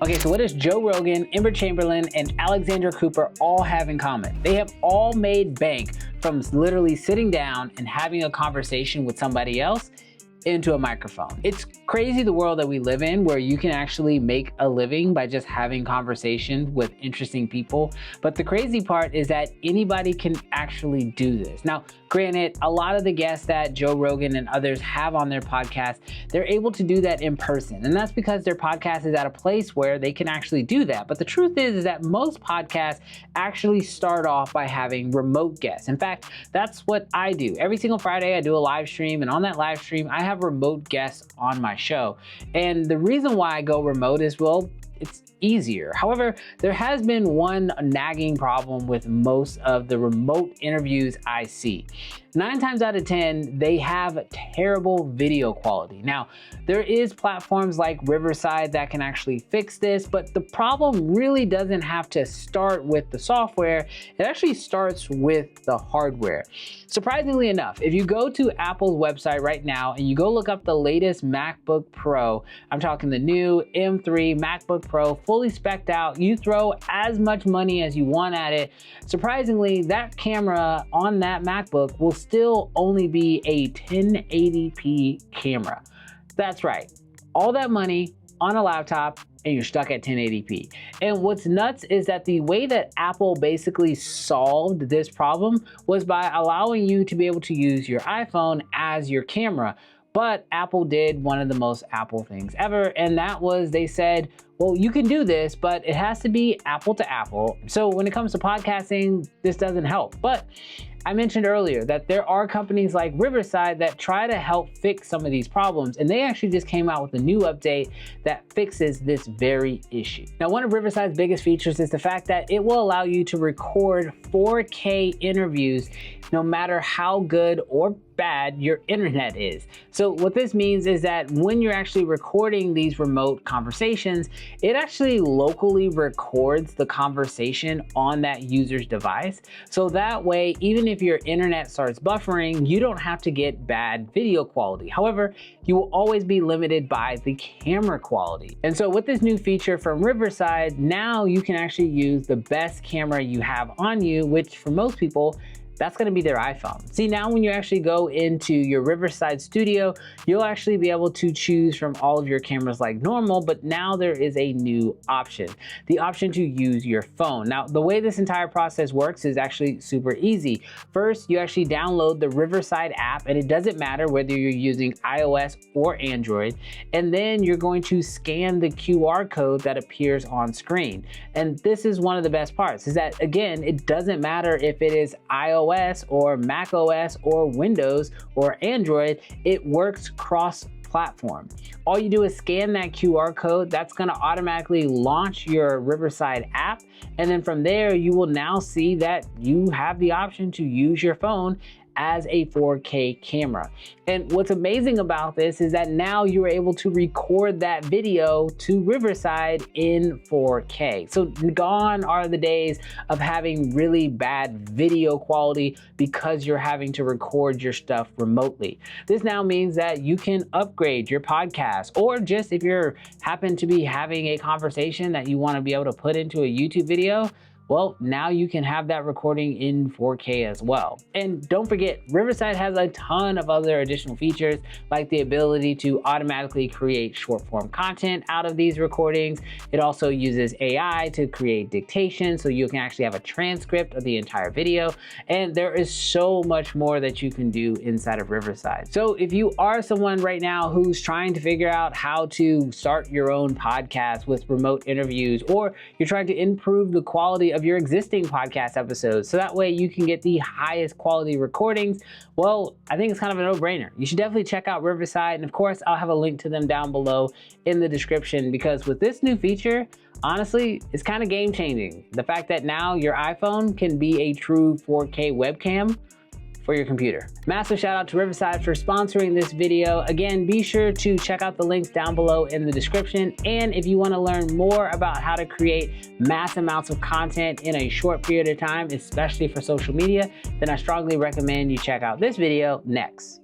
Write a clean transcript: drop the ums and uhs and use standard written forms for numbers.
Okay, so what does Joe Rogan, Chamberlain, and Alexandra Cooper all have in common? They have all made bank from literally sitting down and having a conversation with somebody else into a microphone. It's crazy the world that we live in where you can actually make a living by just having conversation with interesting people. But the crazy part is that anybody can actually do this. Now, granted, a lot of the guests that Joe Rogan and others have on their podcast, they're able to do that in person. And that's because their podcast is at a place where they can actually do that. But the truth is that most podcasts actually start off by having remote guests. In fact, that's what I do. Every single Friday, I do a live stream, and on that live stream, I have remote guests on my show. And the reason why I go remote is, well, it's easier. However, there has been one nagging problem with most of the remote interviews I see. 9 times out of 10, they have terrible video quality. Now, there is platforms like Riverside that can actually fix this, but the problem really doesn't have to start with the software. It actually starts with the hardware. Surprisingly enough, if you go to Apple's website right now and you go look up the latest MacBook Pro, I'm talking the new M3 MacBook Pro, fully spec'd out, you throw as much money as you want at it. Surprisingly, that camera on that MacBook will still only be a 1080p camera. That's right, all that money on a laptop and you're stuck at 1080p. And what's nuts is that the way that Apple basically solved this problem was by allowing you to be able to use your iPhone as your camera. But Apple did one of the most Apple things ever, and that was they said, well, you can do this, but it has to be Apple to Apple. So when it comes to podcasting, this doesn't help. But I mentioned earlier that there are companies like Riverside that try to help fix some of these problems, and they actually just came out with a new update that fixes this very issue. Now, one of Riverside's biggest features is the fact that it will allow you to record 4K interviews no matter how good or bad your internet is. So what this means is that when you're actually recording these remote conversations, it actually locally records the conversation on that user's device. So that way, even if your internet starts buffering, you don't have to get bad video quality. However, you will always be limited by the camera quality. And so with this new feature from Riverside, now you can actually use the best camera you have on you, which for most people, that's gonna be their iPhone. See, now when you actually go into your Riverside studio, you'll actually be able to choose from all of your cameras like normal, but now there is a new option, the option to use your phone. Now, the way this entire process works is actually super easy. First, you actually download the Riverside app, and it doesn't matter whether you're using iOS or Android, and then you're going to scan the QR code that appears on screen. And this is one of the best parts, is that, again, it doesn't matter if it is iOS or Mac OS or Windows or Android, it works cross-platform. All you do is scan that QR code, that's gonna automatically launch your Riverside app, and then from there you will now see that you have the option to use your phone as a 4K camera. And what's amazing about this is that now you are able to record that video to Riverside in 4K. So gone are the days of having really bad video quality because you're having to record your stuff remotely. This now means that you can upgrade your podcast, or just if you're happen to be having a conversation that you want to be able to put into a YouTube video, well, now you can have that recording in 4K as well. And don't forget, Riverside has a ton of other additional features, like the ability to automatically create short form content out of these recordings. It also uses AI to create dictation, so you can actually have a transcript of the entire video. And there is so much more that you can do inside of Riverside. So if you are someone right now who's trying to figure out how to start your own podcast with remote interviews, or you're trying to improve the quality of your existing podcast episodes so that way you can get the highest quality recordings, well, I think it's kind of a no-brainer. You should definitely check out Riverside, and of course I'll have a link to them down below in the description, because with this new feature, honestly, it's kind of game-changing. The fact that now your iPhone can be a true 4K webcam for your computer. Massive shout out to Riverside for sponsoring this video. Again, be sure to check out the links down below in the description. And if you want to learn more about how to create mass amounts of content in a short period of time, especially for social media, then I strongly recommend you check out this video next.